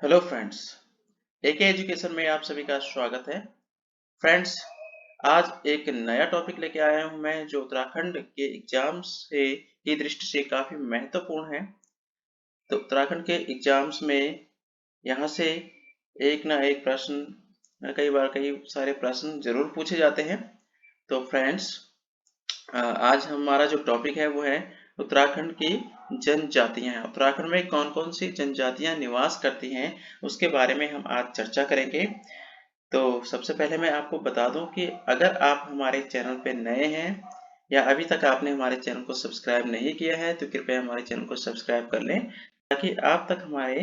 Hello friends, एके education में आप सभी का स्वागत है। फ्रेंड्स, आज एक नया टॉपिक लेके आया हूं मैं जो उत्तराखंड के एग्जाम्स से की दृष्टि से काफी महत्वपूर्ण है। तो उत्तराखंड के एग्जाम्स में यहाँ से एक ना एक प्रश्न, कई बार कई सारे प्रश्न जरूर पूछे जाते हैं। तो फ्रेंड्स, आज हमारा जो टॉपिक है वो है उत्तराखंड की जनजातियां। उत्तराखंड में कौन कौन सी जनजातियां निवास करती हैं उसके बारे में हम आज चर्चा करेंगे। तो सबसे पहले मैं आपको बता दूं कि अगर आप हमारे चैनल पे नए हैं या अभी तक आपने हमारे चैनल को सब्सक्राइब नहीं किया है तो कृपया हमारे चैनल को सब्सक्राइब कर लें ताकि आप तक हमारे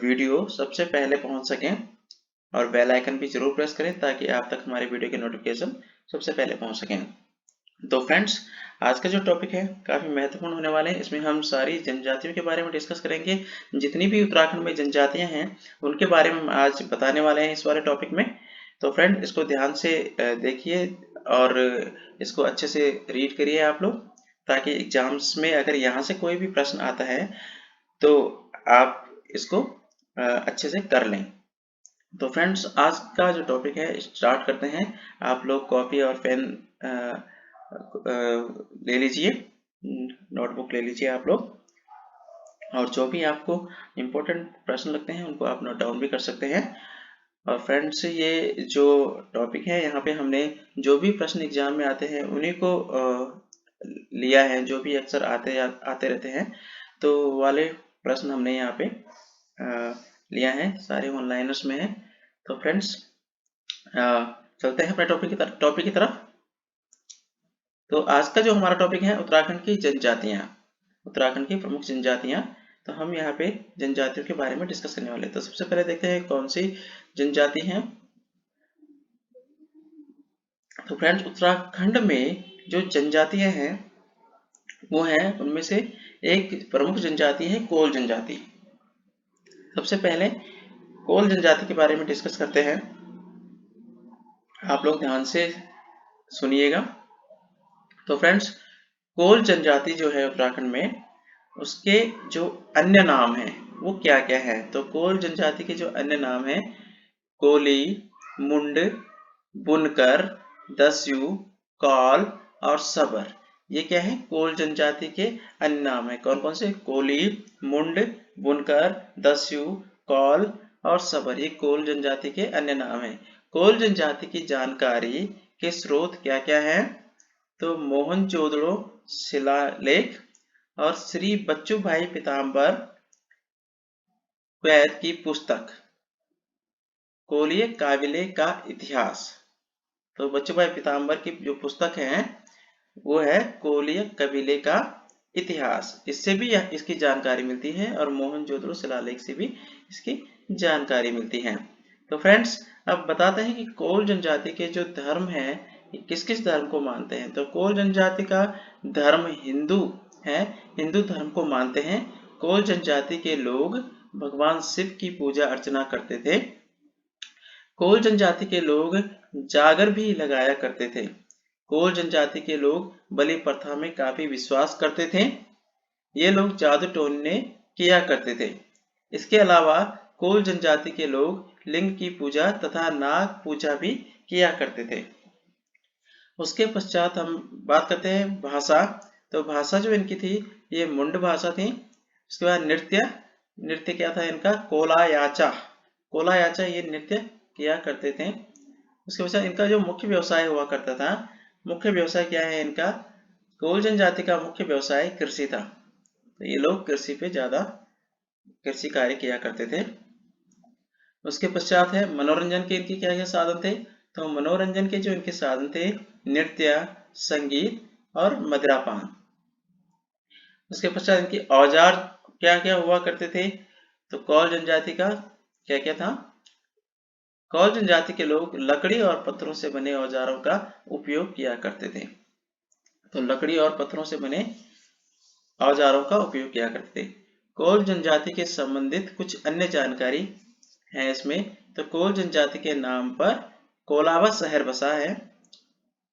वीडियो सबसे पहले पहुंच सकें, और बेल आइकन भी जरूर प्रेस करें ताकि आप तक हमारे वीडियो के नोटिफिकेशन सबसे पहले पहुंच सकें। तो फ्रेंड्स, आज का जो टॉपिक है काफी महत्वपूर्ण होने वाले हैं। इसमें हम सारी जनजातियों के बारे में डिस्कस करेंगे। जितनी भी उत्तराखंड में जनजातियां हैं उनके बारे में हम आज बताने वाले हैं इस वाले टॉपिक में। तो फ्रेंड, इसको ध्यान से देखिए और इसको अच्छे से रीड करिए आप लोग, ताकि एग्जाम्स में अगर यहाँ से कोई भी प्रश्न आता है तो आप इसको अच्छे से कर लें। तो फ्रेंड्स, आज का जो टॉपिक है स्टार्ट करते हैं। आप लोग कॉपी और पेन ले लीजिए, नोटबुक ले लीजिए आप लोग, और जो भी आपको इम्पोर्टेंट प्रश्न लगते हैं उनको आप नोट डाउन भी कर सकते हैं। और फ्रेंड्स, ये जो टॉपिक है यहाँ पे हमने जो भी प्रश्न एग्जाम में आते हैं उन्हीं को लिया है, जो भी अक्सर आते रहते हैं तो वाले प्रश्न हमने यहाँ पे लिया है, सारे ऑनलाइनर्स में है। तो फ्रेंड्स, चलते हैं अपने टॉपिक की तरफ। तो आज का जो हमारा टॉपिक है उत्तराखंड की जनजातियां, उत्तराखंड की प्रमुख जनजातियां। तो हम यहाँ पे जनजातियों के बारे में डिस्कस करने वाले हैं। तो सबसे पहले देखते हैं कौन सी जनजाति है। तो फ्रेंड्स, उत्तराखंड में जो जनजातियां हैं वो है, उनमें से एक प्रमुख जनजाति है कोल जनजाति। सबसे पहले कोल जनजाति के बारे में डिस्कस करते हैं। आप लोग ध्यान से सुनिएगा। तो फ्रेंड्स, कोल जनजाति जो है उत्तराखंड में, उसके जो अन्य नाम हैं वो क्या क्या है। तो कोल जनजाति के जो अन्य नाम हैं, कोली, मुंड, बुनकर, दस्यू, कौल और सबर। ये क्या है? कोल जनजाति के अन्य नाम है। कौन कौन से? कोली, मुंड, बुनकर, दस्यू, कौल और सबर। ये कोल जनजाति के अन्य नाम है। कोल जनजाति की जानकारी के स्रोत क्या क्या है? तो मोहनजोदड़ो शिलालेख और श्री बच्चू भाई पीताम्बर वैद की पुस्तक कोलिय काबिले का इतिहास। तो बच्चू भाई पीताम्बर की जो पुस्तक है वो है कोलिय कबीले का इतिहास। इससे भी इसकी जानकारी मिलती है और मोहनजोदड़ो शिलालेख से भी इसकी जानकारी मिलती है। तो फ्रेंड्स, अब बताते हैं कि कोल जनजाति के जो धर्म है किस किस धर्म को मानते हैं। तो कोल जनजाति का धर्म हिंदू है, हिंदू धर्म को मानते हैं। कोल जनजाति के लोग भगवान शिव की पूजा अर्चना करते थे। कोल जनजाति के लोग जागर भी लगाया करते थे। कोल जनजाति के लोग बलि प्रथा में काफी विश्वास करते थे। ये लोग जादू टोनने किया करते थे। इसके अलावा कोल जनजाति के लोग लिंग की पूजा तथा नाग पूजा भी किया करते थे। उसके पश्चात हम बात करते हैं भाषा। तो भाषा जो इनकी थी ये मुंड भाषा थी। उसके बाद नृत्य, नृत्य क्या था इनका? कोलायाचा, कोलायाचा ये नृत्य किया करते थे। उसके पश्चात इनका जो मुख्य व्यवसाय हुआ करता था, मुख्य व्यवसाय क्या है इनका? कोल जनजाति का मुख्य व्यवसाय कृषि था। तो ये लोग कृषि पे ज्यादा कृषि कार्य किया करते थे। उसके पश्चात है मनोरंजन के इनके क्या क्या साधन थे। तो मनोरंजन के जो इनके साधन थे नृत्य, संगीत और मदिरापान। उसके पश्चात इनके औजार क्या क्या हुआ करते थे। तो कौल जनजाति का क्या क्या था? कौल जनजाति के लोग लकड़ी और पत्थरों से बने औजारों का उपयोग किया करते थे। तो लकड़ी और पत्थरों से बने औजारों का उपयोग किया करते थे। कोल जनजाति के संबंधित कुछ अन्य जानकारी है इसमें। तो कोल जनजाति के नाम पर कोलाबा शहर बसा है।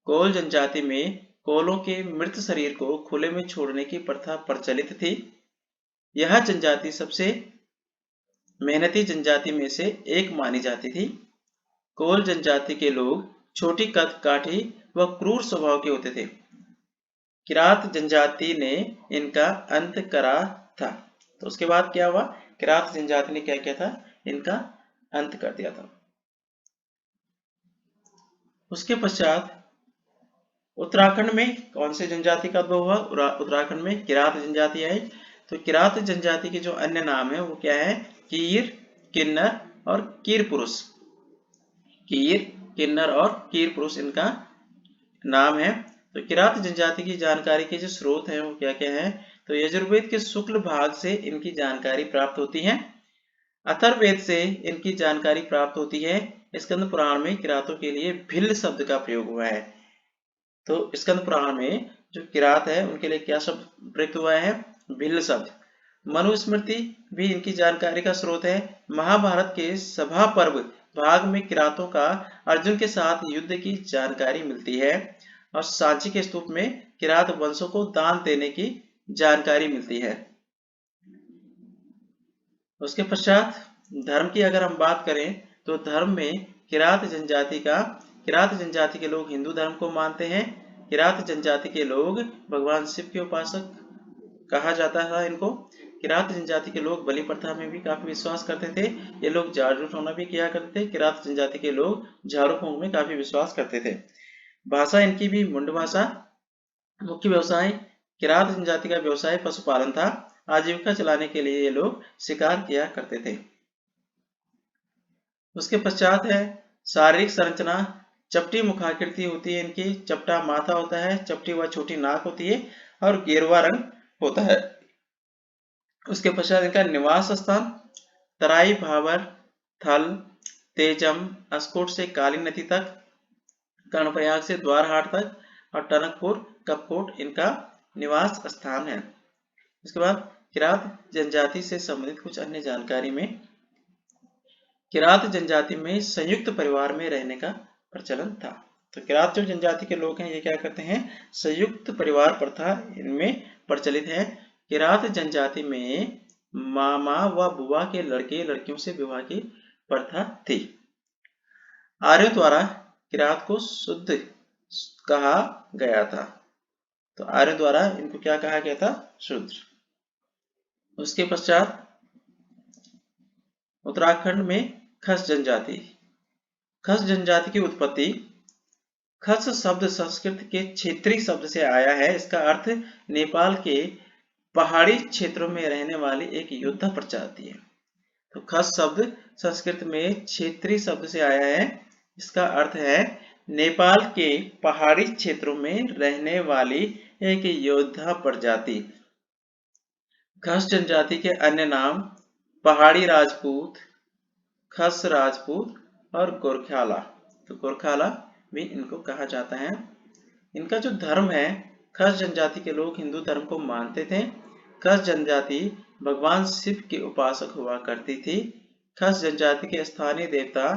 कोल जनजाति में कोलों के मृत शरीर को खुले में छोड़ने की प्रथा प्रचलित थी। यह जनजाति सबसे मेहनती जनजाति में से एक मानी जाती थी। कोल जनजाति के लोग छोटी कद काठी व क्रूर स्वभाव के होते थे। किरात जनजाति ने इनका अंत करा था। तो उसके बाद क्या हुआ? किरात जनजाति ने क्या किया था? इनका अंत कर दिया था। उसके पश्चात उत्तराखंड में कौन से जनजाति का उद्भव हुआ? उत्तराखंड में किरात जनजाति आई। तो किरात जनजाति के जो अन्य नाम है वो क्या है? कीर, किन्नर और कीर पुरुष। कीर, किन्नर और कीर पुरुष इनका नाम है। तो किरात जनजाति की जानकारी के जो स्रोत हैं वो क्या क्या है? तो यजुर्वेद के शुक्ल भाग से इनकी जानकारी प्राप्त होती है। अथर्ववेद से इनकी जानकारी प्राप्त होती है। स्कंद पुराण में किरातों के लिए भिल्ल शब्द का प्रयोग हुआ है। तो स्कंद पुराण में जो किरात है उनके लिए क्या शब्द प्रयुक्त हुआ है? भिल्ल शब्द। मनुस्मृति भी इनकी जानकारी का स्रोत है। महाभारत के सभा पर्व भाग में किरातों का अर्जुन के साथ युद्ध की जानकारी मिलती है और सांची के स्तूप में किरात वंशों को दान देने की जानकारी मिलती है। उसके पश्चात धर्म की अगर हम बात करें तो धर्म में किरात जनजाति के लोग हिंदू धर्म को मानते हैं। किरात जनजाति के लोग भगवान शिव के उपासक कहा जाता था इनको। किरात जनजाति के लोग बलि प्रथा में भी काफी विश्वास करते थे। ये लोग जागरूक होना भी किया करते थे। किरात जनजाति के लोग झाड़ू फूंक में काफी विश्वास करते थे। भाषा इनकी भी मुंड भाषा। मुख्य व्यवसाय किरात जनजाति का व्यवसाय पशुपालन था। आजीविका चलाने के लिए ये लोग शिकार किया करते थे। उसके पश्चात है शारीरिक संरचना। चपटी मुखाकृति होती है इनकी। चपटा माथा होता है, चपटी व छोटी नाक होती है और गेरुआ रंग होता है। उसके पश्चात इनका निवास स्थान तराई, भाबर, थल, तेजम, अस्कोट से काली नदी तक, कर्णप्रयाग से द्वारहाट तक और टनकपुर, कपकोट इनका निवास स्थान है। उसके बाद किरात जनजाति से संबंधित कुछ अन्य जानकारी में किरात जनजाति में संयुक्त परिवार में रहने का प्रचलन था। तो किरात जो जनजाति के लोग हैं ये क्या करते हैं? संयुक्त परिवार प्रथा इनमें प्रचलित है। किरात जनजाति में मामा व बुआ के लड़के लड़कियों से विवाह की प्रथा थी। आर्यों द्वारा किरात को शुद्ध कहा गया था। तो आर्यों द्वारा इनको क्या कहा गया था? शुद्ध। उसके पश्चात उत्तराखंड में खस जनजाति। खस जनजाति की उत्पत्ति खस शब्द संस्कृत के क्षेत्रीय शब्द से आया है। इसका अर्थ नेपाल के पहाड़ी क्षेत्रों में रहने वाली एक योद्धा प्रजाति है। तो खस शब्द संस्कृत में क्षेत्रीय शब्द से आया है। इसका अर्थ है नेपाल के पहाड़ी क्षेत्रों में रहने वाली एक योद्धा प्रजाति। खस जनजाति के अन्य नाम पहाड़ी राजपूत, खस राजपूत और गोरखाला। तो गोरखाला भी इनको कहा जाता है। इनका जो धर्म है, खस जनजाति के लोग हिंदू धर्म को मानते थे। खस जनजाति भगवान शिव के उपासक हुआ करती थी। खस जनजाति के स्थानीय देवता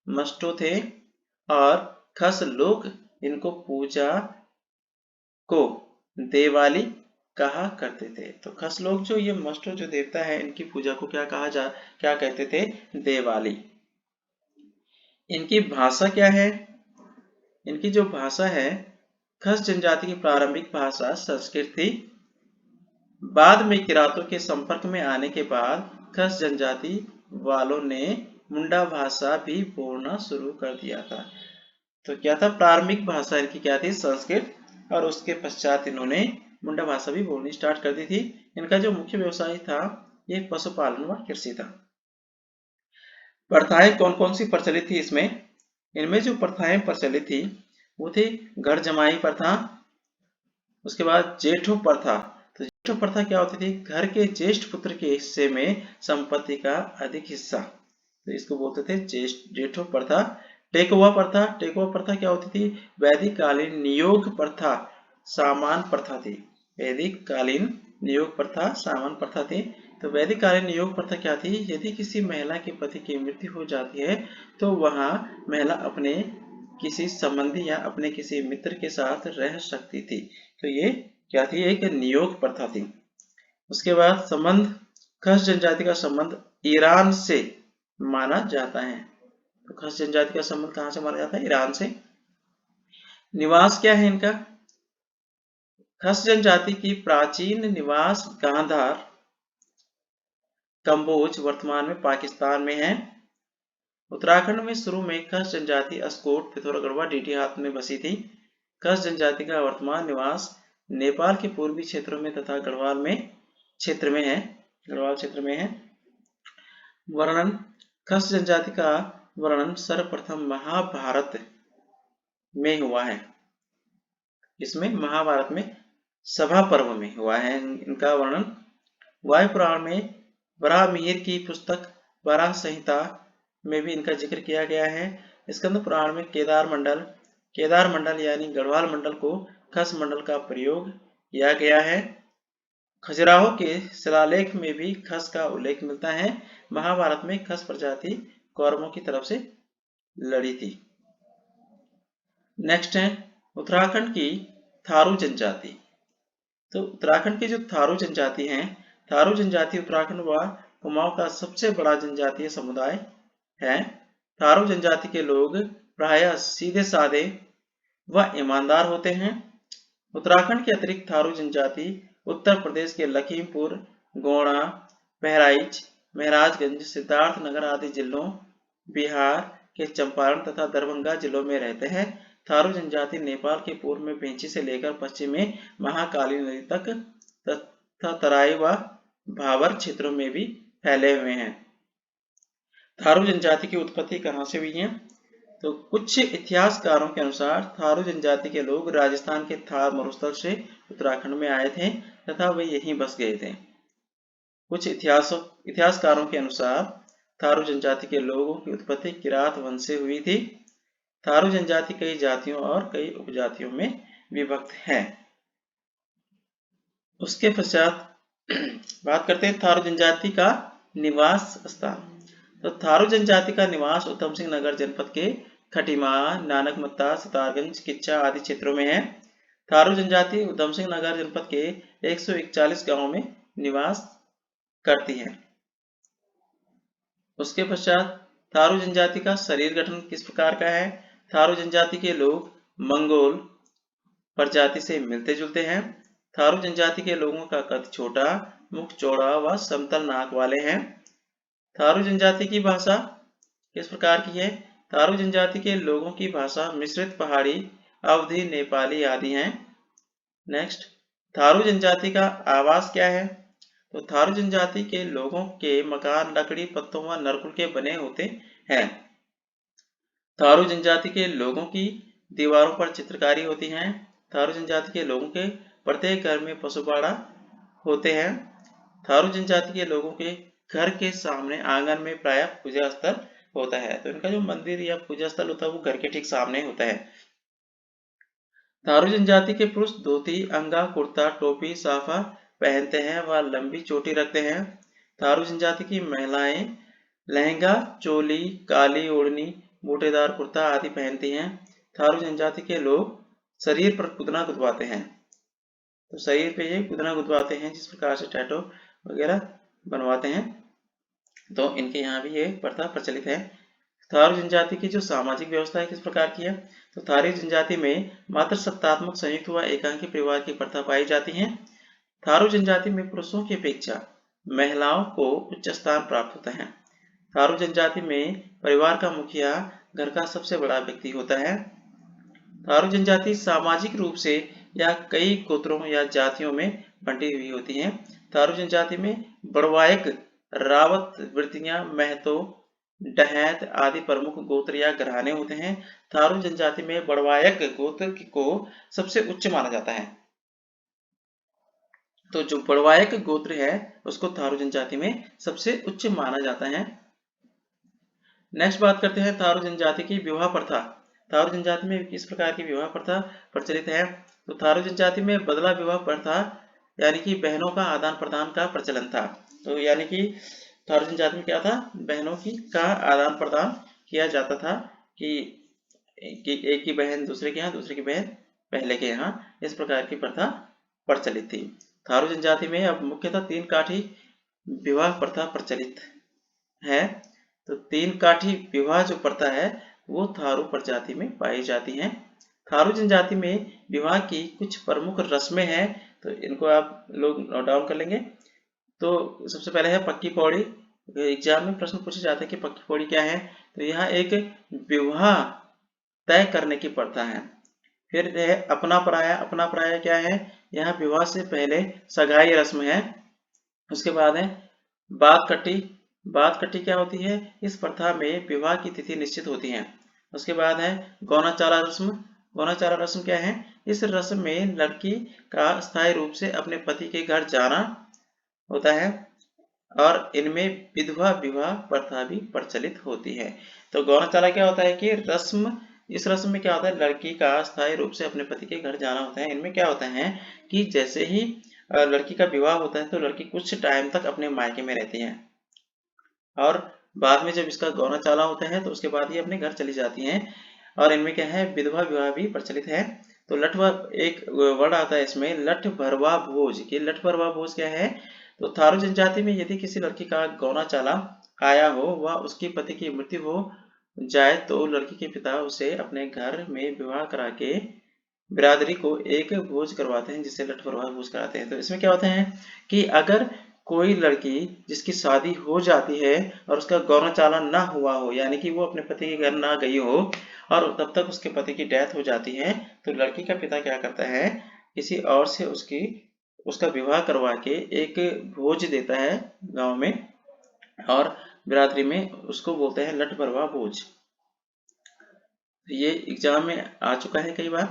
मस्टो थे और खस लोग इनको पूजा को देवाली कहा करते थे। तो खस लोग जो ये मस्टो जो देवता है इनकी पूजा को क्या कहते थे? देवाली। इनकी भाषा क्या है? इनकी जो भाषा है, खस जनजाति की प्रारंभिक भाषा संस्कृत थी। बाद में किरातों के संपर्क में आने के बाद खस जनजाति वालों ने मुंडा भाषा भी बोलना शुरू कर दिया था। तो क्या था? प्रारंभिक भाषा इनकी क्या थी? संस्कृत। और उसके पश्चात इन्होंने मुंडा भाषा भी बोलनी स्टार्ट कर दी थी। इनका जो मुख्य व्यवसाय था ये पशुपालन व कृषि था। प्रथाएं कौन कौन सी प्रचलित थी इसमें? इनमें जो प्रथाएं प्रचलित थी वो थी घर जमाई प्रथा। उसके बाद जेठो प्रथा। तो जेठो प्रथा क्या होती थी? घर के ज्येष्ठ पुत्र के हिस्से में संपत्ति का अधिक हिस्सा, तो इसको बोलते थे जेठो प्रथा। टेकवा प्रथा। टेकवा प्रथा क्या होती थी? वैदिक कालीन नियोग प्रथा सामान प्रथा थी। वैदिक कालीन नियोग प्रथा सामान प्रथा थी। तो वैदिक कालीन नियोग प्रथा क्या थी? यदि किसी महिला के पति की मृत्यु हो जाती है तो वहां महिला अपने किसी संबंधी या अपने किसी मित्र के साथ रह सकती थी। तो ये क्या थी? एक नियोग प्रथा थी। उसके बाद संबंध। खस जनजाति का संबंध ईरान से माना जाता है। तो खस जनजाति का संबंध कहां से माना जाता है? ईरान से। निवास क्या है इनका? खस जनजाति की प्राचीन निवास गांधार, कंबोज वर्तमान में पाकिस्तान में है। उत्तराखंड में शुरू में खस जनजाति अस्कोट, पिथौरागढ़, डीडी हाथ में बसी थी। खस जनजाति का वर्तमान निवास नेपाल के पूर्वी क्षेत्रों में तथा गढ़वाल में क्षेत्र में है। गढ़वाल क्षेत्र में है। वर्णन, खस जनजाति का वर्णन सर्वप्रथम महाभारत में हुआ है। इसमें महाभारत में सभा पर्व में हुआ है इनका वर्णन। वायु पुराण में वराहमिहिर की पुस्तक वराह संहिता में भी इनका जिक्र किया गया है। स्कंद पुराण में केदार मंडल यानी गढ़वाल मंडल को खस मंडल का प्रयोग किया गया है। खजुराहो के शिलालेख में भी खस का उल्लेख मिलता है। महाभारत में खस प्रजाति कौरवों की तरफ से लड़ी थी। नेक्स्ट है उत्तराखंड की थारू जनजाति। तो उत्तराखंड की जो थारू जनजाति है, थारू जनजाति उत्तराखंड व कुमाऊं का सबसे बड़ा जनजातीय समुदाय है। थारू जनजाति के लोग प्रायः सीधे साधे व ईमानदार होते हैं। उत्तराखंड के अतिरिक्त थारू जनजाति उत्तर प्रदेश के लखीमपुर, गोंडा, बहराइच, महराजगंज, सिद्धार्थनगर आदि जिलों, बिहार के चंपारण तथा दरभंगा जिलों में रहते हैं। थारू जनजाति नेपाल के पूर्व में पेंची से लेकर पश्चिम में महाकाली नदी तक तथा तराई व भाबर क्षेत्रों में भी फैले हुए हैं। थारू जनजाति की उत्पत्ति कहाँ से हुई है? तो कुछ इतिहासकारों के अनुसार थारू जनजाति के लोग राजस्थान के थार मरुस्थल से उत्तराखंड में आए थे तथा वे यहीं बस गए थे। कुछ इतिहासकारों के अनुसार थारू जनजाति के लोगों की उत्पत्ति किरात वंश से हुई थी। थारू जनजाति कई जातियों और कई उपजातियों में विभक्त है। उसके पश्चात बात करते हैं थारू जनजाति का निवास स्थान। तो थारू जनजाति का निवास उधम सिंह नगर जनपद के खटीमा, नानकमत्ता, सितारगंज, किच्चा आदि क्षेत्रों में है। थारू जनजाति उधम सिंह नगर जनपद के 141 गांवों में निवास करती है। उसके पश्चात थारू जनजाति का शरीर गठन किस प्रकार का है? थारू जनजाति के लोग मंगोल प्रजाति से मिलते जुलते हैं। थारू जनजाति के लोगों का कद छोटा, मुख चौड़ा व समतल नाक वाले हैं। थारू जनजाति की भाषा किस प्रकार की है? थारू जनजाति के लोगों की भाषा मिश्रित पहाड़ी, अवधी, नेपाली आदि हैं। नेक्स्ट, थारू जनजाति का आवास क्या है? तो थारू जनजाति के लोगों के मकान लकड़ी, पत्तों व नरकुल के बने होते हैं। थारू जनजाति के लोगों की दीवारों पर चित्रकारी होती है। थारू जनजाति के लोगों के प्रत्येक घर में पशुपाड़ा होते हैं। थारू जनजाति के लोगों के घर के सामने आंगन में प्रायः पूजा स्थल होता है। तो इनका जो मंदिर या पूजा स्थल होता है वो घर के ठीक सामने होता है। थारू जनजाति के पुरुष धोती, अंगा, कुर्ता, टोपी, साफा पहनते हैं व लंबी चोटी रखते हैं। थारू जनजाति की महिलाएं लहंगा, चोली, काली ओढ़नी, बूटेदार कुर्ता आदि पहनती हैं। थारू जनजाति के लोग शरीर पर गुदना गुदवाते हैं। तो शरीर पे ये गुदना गुदवाते हैं, जिस प्रकार से टैटू वगैरह बनवाते हैं। तो इनके यहाँ भी ये प्रथा प्रचलित है। थारू जनजाति की जो सामाजिक व्यवस्था है किस प्रकार की है? तो थारू जनजाति में मात्र सत्तात्मक संयुक्त व एकांकी परिवार की प्रथा पाई जाती है। थारू जनजाति में पुरुषों की अपेक्षा महिलाओं को उच्च स्थान प्राप्त होता है। थारू जनजाति में परिवार का मुखिया घर का सबसे बड़ा व्यक्ति होता है। थारू जनजाति सामाजिक रूप से या कई गोत्रों या जातियों में बंटी हुई होती है। थारू जनजाति में बड़वायक, रावत, वृत्तियां, महतो, डहैत आदि प्रमुख गोत्र या घराने होते हैं। थारू जनजाति में बड़वायक गोत्र को सबसे उच्च माना जाता है। तो जो बड़वायक गोत्र है उसको थारू जनजाति में सबसे उच्च माना जाता है। नेक्स्ट बात करते हैं थारू जनजाति की विवाह प्रथा। थारू जनजाति में किस प्रकार की विवाह प्रथा प्रचलित है? तो थारू जनजाति में बदला विवाह प्रथा यानी कि बहनों का आदान प्रदान का प्रचलन था। तो यानी कि थारू जनजाति में क्या था? बहनों का आदान प्रदान किया जाता था कि एक की बहन दूसरे के यहाँ, दूसरे की बहन पहले के यहाँ, इस प्रकार की प्रथा प्रचलित थी। थारू जनजाति में अब मुख्यतः 3 काठी विवाह प्रथा प्रचलित है, तो तीन काठी विवाह जो प्रथा है वो थारू प्रजाति में पाई जाती है। थारू जनजाति में विवाह की कुछ प्रमुख रस्में हैं, तो इनको आप लोग नोट डाउन कर लेंगे। तो सबसे पहले है पक्की पौड़ी। एग्जाम में प्रश्न पूछे जाते हैं कि पक्की पौड़ी क्या है, तो यहाँ एक विवाह तय करने की प्रथा है। फिर है अपना पराया। अपना पराया क्या है, यहाँ विवाह से पहले सगाई रस्म है। उसके बाद है बात कट्टी। बात कट्टी क्या होती है, इस प्रथा में विवाह की तिथि निश्चित होती है। उसके बाद है गौना चारा रस्म। गौना चारा रस्म क्या है, इस रस्म में लड़की का स्थायी रूप से अपने पति के घर जाना होता है और इनमें विधवा विवाह प्रथा भी प्रचलित होती है। तो गौनाचाला क्या होता है कि रस्म, इस रस्म में क्या होता है, लड़की का स्थायी रूप से अपने पति के घर जाना होता है। इनमें क्या होता है कि जैसे ही लड़की का विवाह होता है तो लड़की कुछ टाइम तक अपने मायके में रहती है और बाद में जब इसका गौना चाला होता है तो उसके बाद ये अपने घर चली जाती हैं। और इनमें क्या है, विधवा विवाह भी प्रचलित है। तो लठवा एक वर्ड आता है इसमें, लठ भरवा भोज। कि लठ भरवा भोज क्या है, तो थारू जनजाति में यदि किसी लड़की का गौना चाला आया हो व उसकी पति की मृत्यु हो जाए तो लड़की के पिता उसे अपने घर में विवाह करा के बिरादरी को एक भोज करवाते हैं, जिसे लठ भरवा भोज कराते हैं। तो इसमें क्या होता है कि अगर कोई लड़की जिसकी शादी हो जाती है और उसका गौना चालान ना हुआ हो, यानी कि वो अपने पति के घर ना गई हो और तब तक उसके पति की डेथ हो जाती है, तो लड़की का पिता क्या करता है, किसी और से उसका विवाह करवा के एक भोज देता है गांव में और बिरादरी में, उसको बोलते हैं लठ भरवा भोज। ये एग्जाम में आ चुका है कई बार।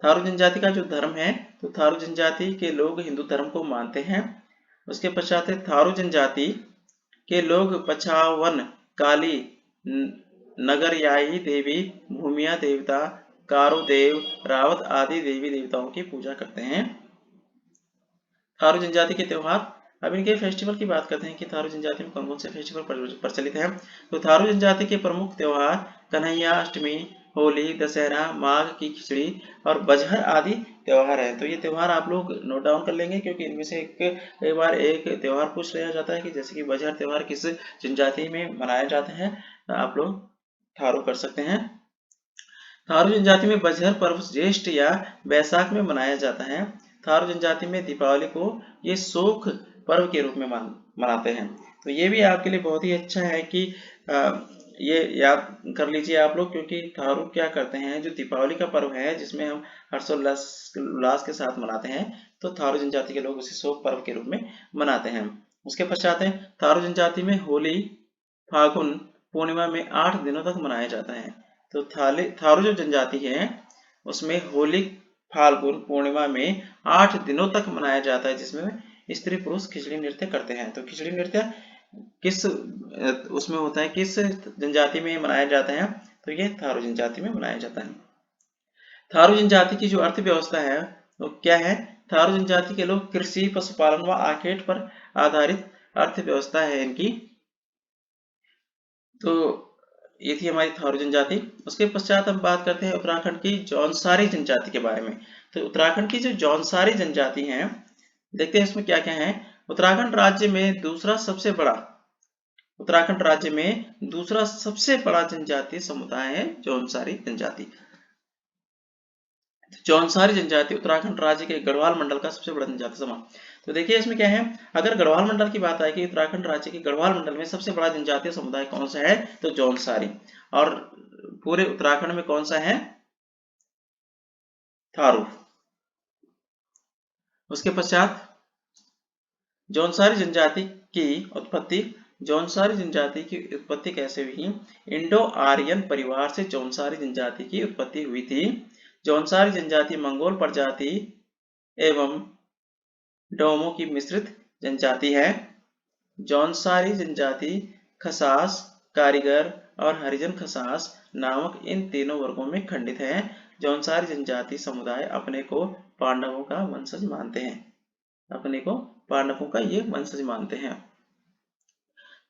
थारू जनजाति का जो धर्म है, तो थारू जनजाति के लोग हिंदू धर्म को मानते हैं। उसके पश्चात थारू जनजाति के लोग पछावन, काली, नगरयाई देवी, भूमिया देवता, कारो देव, रावत आदि देवी देवताओं की पूजा करते हैं। थारू जनजाति के त्योहार, अब इनके फेस्टिवल की बात करते हैं कि थारू जनजाति में कौन कौन से फेस्टिवल प्रचलित हैं। तो थारू जनजाति के प्रमुख त्योहार कन्हैया अष्टमी, होली, दशहरा, माघ की खिचड़ी और बजहर आदि त्योहार है। तो ये त्योहार आप लोग नोट डाउन कर लेंगे क्योंकि इनमें से कई बार एक त्योहार पूछ लिया जाता है कि जैसे कि बजहर त्योहार किस जनजाति में मनाया जाता है, तो आप लोग थारू कर सकते हैं। थारू जनजाति में बजहर पर्व ज्येष्ठ या बैसाख में मनाया जाता है। थारू जनजाति में दीपावली को ये शोक पर्व के रूप में मनाते हैं। तो ये भी आपके लिए बहुत ही अच्छा है कि ये याद कर लीजिए आप लोग, क्योंकि थारू क्या करते हैं, जो दीपावली का पर्व है जिसमें हम हर्षोल्लास के साथ मनाते हैं, तो थारू जनजाति के लोग उसे शोक पर्व के रूप में मनाते हैं। उसके पश्चात है थारू जनजाति में होली फागुन पूर्णिमा में 8 दिनों तक मनाया जाता है। तो थारू जो जनजाति है उसमें होली फाल्गुन पूर्णिमा में 8 दिनों तक मनाया जाता है, जिसमें स्त्री पुरुष खिचड़ी नृत्य करते हैं। तो खिचड़ी नृत्य किस उसमें होता है, किस जनजाति में मनाया जाता है, तो ये थारू जनजाति में मनाया जाता है। थारू जनजाति की जो अर्थव्यवस्था है वो क्या है, थारू जनजाति के लोग कृषि, पशुपालन व आखेट पर आधारित अर्थव्यवस्था है इनकी। तो ये थी हमारी थारू जनजाति। उसके पश्चात हम बात करते हैं उत्तराखंड की जौनसारी जनजाति के बारे में। तो उत्तराखंड की जो जौनसारी जनजाति है, देखते हैं इसमें क्या क्या है। उत्तराखंड राज्य में दूसरा सबसे बड़ा जनजातीय समुदाय है जौनसारी जनजाति। जौनसारी जनजाति उत्तराखंड राज्य के गढ़वाल मंडल का सबसे बड़ा जनजातीय समूह। तो देखिए इसमें क्या है, अगर गढ़वाल मंडल की बात आएगी, उत्तराखंड राज्य के गढ़वाल मंडल में सबसे बड़ा जनजातीय समुदाय कौन सा है, तो जौनसारी। और पूरे उत्तराखंड में कौन सा है, थारू। उसके पश्चात जौनसारी जनजाति की उत्पत्ति। जौनसारी जनजाति की उत्पत्ति कैसे हुई, इंडो आर्यन परिवार से जौनसारी जनजाति की उत्पत्ति हुई थी। जौनसारी जनजाति मंगोल प्रजाति एवं डोमो की मिश्रित जनजाति है। जौनसारी जनजाति खसास, कारीगर और हरिजन खसास नामक इन तीनों वर्गों में खंडित है। जौनसारी जनजाति समुदाय अपने को पांडवों का वंशज मानते हैं। अपने को पांडवों का ये वंशज मानते हैं।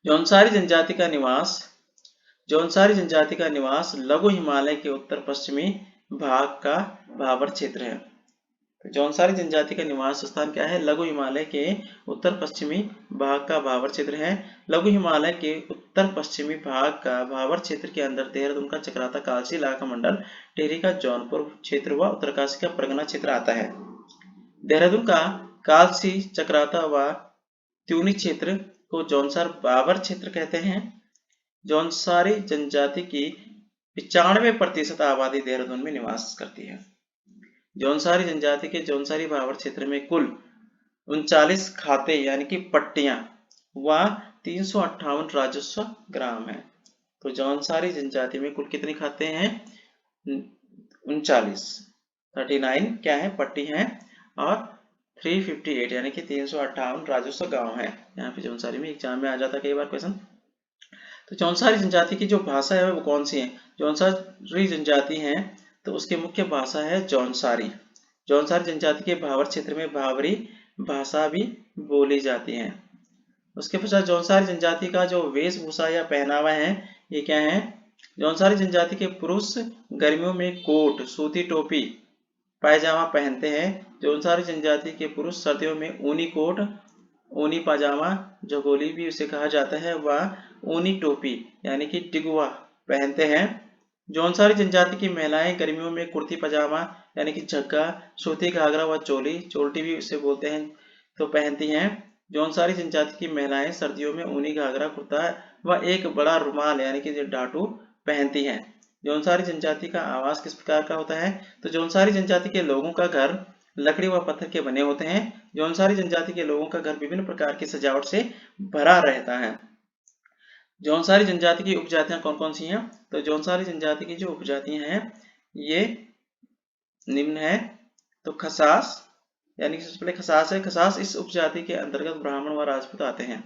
जौनसारी जनजाति का निवास लघु हिमालय के उत्तर पश्चिमी भाग का भाबर क्षेत्र है। तो जौनसारी जनजाति का निवास स्थान क्या है? लघु हिमालय के उत्तर पश्चिमी भाग का भावर क्षेत्र है। लघु हिमालय के उत्तर पश्चिमी भाग का भावर क्षेत्र के अंदर देहरादून का चक्राता कालसी इलाका मंडल, टिहरी का जौनपुर क्षेत्र व उत्तरकाशी का परगना क्षेत्र आता है। देहरादून का कालसी, चक्राता व त्यूनी क्षेत्र को जौनसार भावर क्षेत्र कहते हैं। जौनसारी जनजाति की 95% आबादी देहरादून में निवास करती है। जौनसारी जनजाति के जौनसारी भावर क्षेत्र में कुल 39 खाते यानी कि पट्टियां व 358 राजस्व ग्राम है। तो जौनसारी जनजाति में कुल कितने खाते हैं? 39 क्या है? पट्टी है, और 358 यानी कि 358 राजस्व गांव है। यहाँ पे जौनसारी में एग्जाम में आ जाता है कई बार क्वेश्चन। तो जौनसारी जनजाति की जो भाषा है वो कौन सी है? जौनसारी जनजाति है तो उसकी मुख्य भाषा है जौनसारी। जौनसारी जनजाति के भावर क्षेत्र में भावरी भाषा भी बोली जाती है। उसके पश्चात जौनसारी जनजाति का जो वेशभूषा या पहनावा है ये क्या है? जौनसारी जनजाति के पुरुष गर्मियों में कोट, सूती टोपी, पायजामा पहनते हैं। जौनसारी जनजाति के पुरुष सर्दियों में ऊनी कोट, ऊनी पाजामा, झगोली भी उसे कहा जाता है, व ऊनी टोपी यानी कि टिगुआ पहनते हैं। जौनसारी जनजाति की महिलाएं गर्मियों में कुर्ती पजामा यानी कि झग्गा, सूती घाघरा व चोली, चोल्टी भी उसे बोलते हैं, तो पहनती हैं। जौनसारी जनजाति की महिलाएं सर्दियों में ऊनी घाघरा कुर्ता व एक बड़ा रुमाल यानी कि डाटू पहनती हैं। जौनसारी जनजाति का आवास किस प्रकार का होता है? तो जौनसारी जनजाति के लोगों का घर लकड़ी व पत्थर के बने होते हैं। जौनसारी जनजाति के लोगों का घर विभिन्न प्रकार की सजावट से भरा रहता है। जौनसारी जनजाति की उपजातियां कौन कौन सी हैं? तो जौनसारी जनजाति की जो उपजातियां हैं ये निम्न है। तो खसास यानी कि सबसे पहले खसास है। खसास इस उपजाति के अंतर्गत ब्राह्मण व राजपूत आते हैं।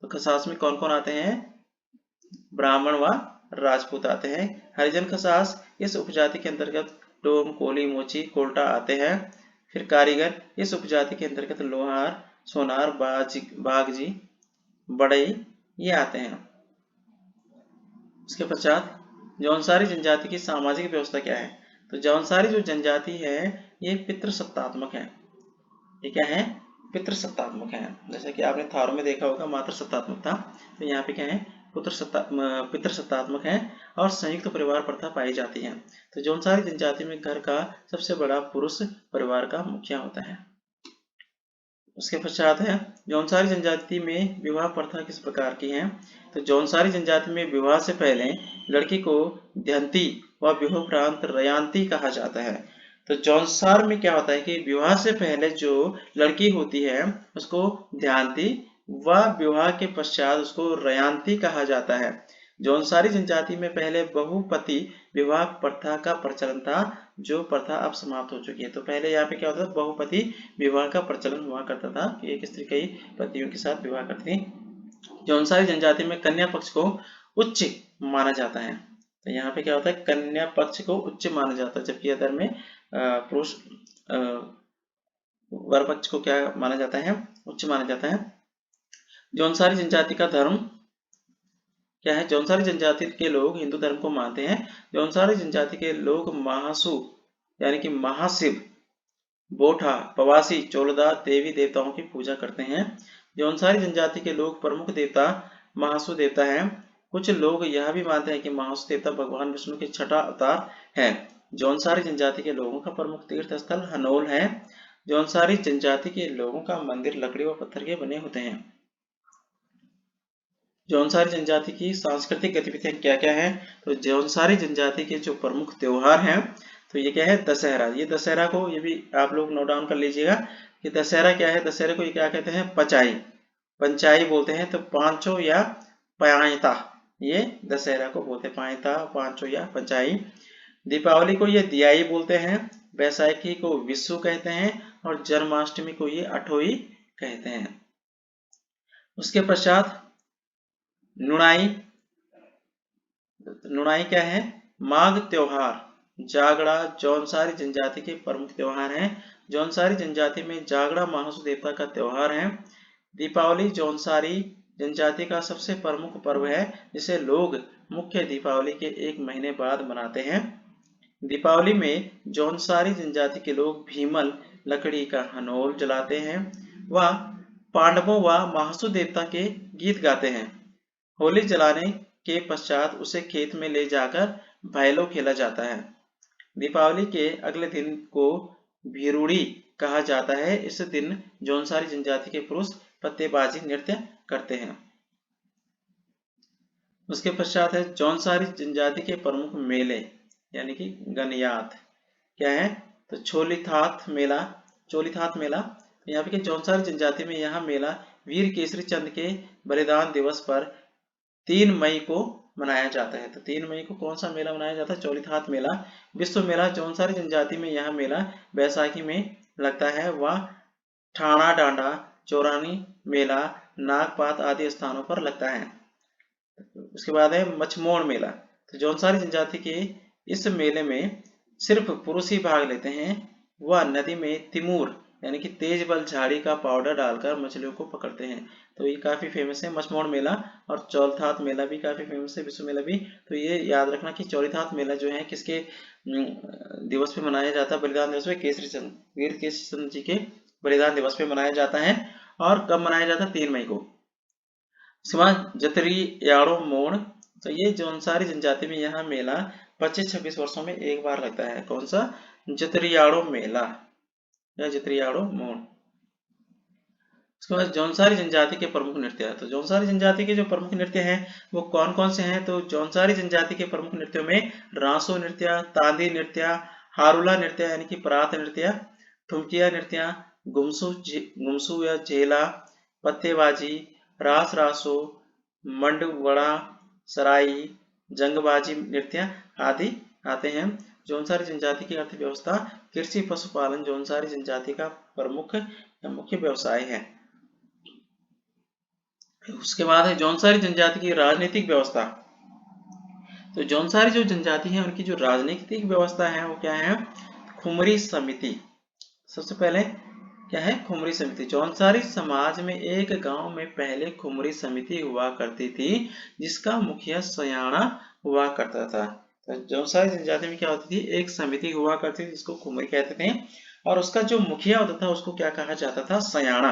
तो खसास में कौन कौन आते हैं? ब्राह्मण व राजपूत आते हैं। हरिजन खसास इस उपजाति के अंतर्गत डोम, कोली, मोची, कोल्टा आते हैं। फिर कारीगर इस उपजाति के अंतर्गत लोहार, सोनार, बागजी, बढ़ई ये आते हैं। उसके पश्चात जौनसारी जनजाति की सामाजिक व्यवस्था क्या है? तो जौनसारी जो जनजाति है ये पितृसत्तात्मक है। ये क्या है? पितृसत्तात्मक है। जैसे कि आपने थारों में देखा होगा मातृसत्तात्मक था, तो यहाँ पे क्या है? पितृसत्तात्मक है और संयुक्त परिवार प्रथा पाई जाती है। तो जौनसारी जनजाति में घर का सबसे बड़ा पुरुष परिवार का मुखिया होता है। उसके पश्चात है जौनसारी जनजाति में विवाह प्रथा किस प्रकार की है? तो जौनसारी जनजाति में विवाह से पहले लड़की को ध्यंती व विवाहोपरांत रयांती कहा जाता है। तो जौनसार में क्या होता है कि विवाह से पहले जो लड़की होती है उसको ध्यांती व विवाह के पश्चात उसको रयांती कहा जाता है। जौनसारी जनजाति में पहले बहुपति विवाह प्रथा का प्रचलन था, जो प्रथा अब समाप्त हो चुकी है। तो पहले यहाँ पे क्या होता था? बहुपति विवाह का प्रचलन हुआ करता था कि एक स्त्री कई पतियों के साथ विवाह करती थी। जौनसारी जनजाति में कन्या पक्ष को उच्च माना जाता है। तो यहाँ पे क्या होता है? कन्या पक्ष को उच्च माना जाता है, जबकि अदर में पुरुष वर पक्ष को क्या माना जाता है? उच्च माना जाता है। जौनसारी जनजाति का धर्म क्या है? जौनसारी जनजाति के लोग हिंदू धर्म को मानते हैं। जौनसारी जनजाति के लोग महासु यानी कि महाशिव, बोठा, पवासी, चोलदा देवी देवताओं की पूजा करते हैं। जौनसारी जनजाति के लोग प्रमुख देवता महासु देवता हैं। कुछ लोग यह भी मानते हैं कि महासु देवता भगवान विष्णु के छठा अवतार है। जौनसारी जनजाति के लोगों का प्रमुख तीर्थ स्थल हनोल है। जौनसारी जनजाति के लोगों का मंदिर लकड़ी व पत्थर के बने होते हैं। जौनसारी जनजाति की सांस्कृतिक गतिविधियां क्या क्या है? तो जौनसारी जनजाति के जो प्रमुख त्योहार हैं तो ये क्या है? दशहरा। ये दशहरा को ये भी आप लोग नोट डाउन कर लीजिएगा कि दशहरा क्या है? दशहरे को ये क्या कहते हैं? पचाई, पंचाई बोलते हैं। तो पांचों या पायता ये दशहरा को बोलते हैं। पायता, पांचों या पंचाई। दीपावली को ये दियाई बोलते हैं। बैसाखी को विशु कहते हैं और जन्माष्टमी को ये अठोई कहते हैं। उसके पश्चात नुणाई। नुणाई क्या है? माघ त्योहार, जागड़ा जौनसारी जनजाति के प्रमुख त्योहार हैं। जौनसारी जनजाति में जागड़ा महासु देवता का त्योहार है। दीपावली जौनसारी जनजाति का सबसे प्रमुख पर्व है, जिसे लोग मुख्य दीपावली के 1 महीने बाद मनाते हैं। दीपावली में जौनसारी जनजाति के लोग भीमल लकड़ी का हनोल जलाते हैं व पांडवों व महासु देवता के गीत गाते हैं। होली जलाने के पश्चात उसे खेत में ले जाकर भैलो खेला जाता है। दीपावली के अगले दिन को भीरुड़ी कहा जाता है। इस दिन जौनसारी जनजाति के पुरुष पत्तेबाजी नृत्य करते हैं। उसके पश्चात है जौनसारी जनजाति के प्रमुख मेले यानी कि गणयात क्या है, तो चोलीथात मेला। यहाँ पे जौनसारी जनजाति में यह मेला वीर केसरी चंद के बलिदान दिवस पर 3 मई को मनाया जाता है। तो 3 मई को कौन सा मेला मनाया जाता है? चोलीथात मेला। विश्व मेला जौनसारी जनजाति में यह मेला बैसाखी में लगता है व ठाणा डांडा, चौरानी मेला, नागपात आदि स्थानों पर लगता है। उसके बाद है मछमोड़ मेला। तो जौनसारी जनजाति के इस मेले में सिर्फ पुरुष ही भाग लेते हैं। वह नदी में तिमूर यानी कि तेज बल झाड़ी का पाउडर डालकर मछलियों को पकड़ते हैं। तो ये काफी फेमस है मछमोड़ मेला। और चौलीथात मेला भी काफी फेमस है, विश्व मेला भी। तो ये याद रखना कि चौलीथात मेला जो है किसके दिवस पे मनाया जाता है? बलिदान दिवस पे, वीर केसरी चंद जी के बलिदान दिवस पे मनाया जाता है। और कब मनाया जाता है? 3 मई को। उसके बाद जतरियाड़ो मोड़। तो ये जौनसारी जनजाति में यह मेला 25-26 वर्षों में एक बार लगता है। कौन सा? जतरियाड़ो मेला या जतरियाड़ो मोड़। उसके बाद जौनसारी जनजाति के प्रमुख नृत्य है। तो जौनसारी जनजाति के जो प्रमुख नृत्य हैं वो कौन कौन से हैं? तो जौनसारी जनजाति के प्रमुख नृत्यों में रांसो नृत्य, तांदी नृत्य, हारुला नृत्य यानी कि परात नृत्य, ठुमकिया नृत्य, गुमसू या झेला, पत्तेबाजी, रास रासो, मंडवड़ा, सराई, जंगबाजी नृत्य आदि आते हैं। जौनसारी जनजाति की अर्थव्यवस्था कृषि पशुपालन जौनसारी जनजाति का प्रमुख मुख्य व्यवसाय है। उसके बाद है जौनसारी जनजाति की राजनीतिक व्यवस्था। तो जौनसारी जो जनजाति है उनकी जो राजनीतिक व्यवस्था है वो क्या है? खुमरी समिति। सबसे पहले क्या है? खुमरी समिति। जौनसारी समाज में एक गांव में पहले खुमरी समिति हुआ करती थी जिसका मुखिया सयाना हुआ करता था। तो जौनसारी जनजाति में क्या होती थी? एक समिति हुआ करती थी जिसको खुमरी कहते थे और उसका जो मुखिया होता था उसको क्या कहा जाता था? सयाना।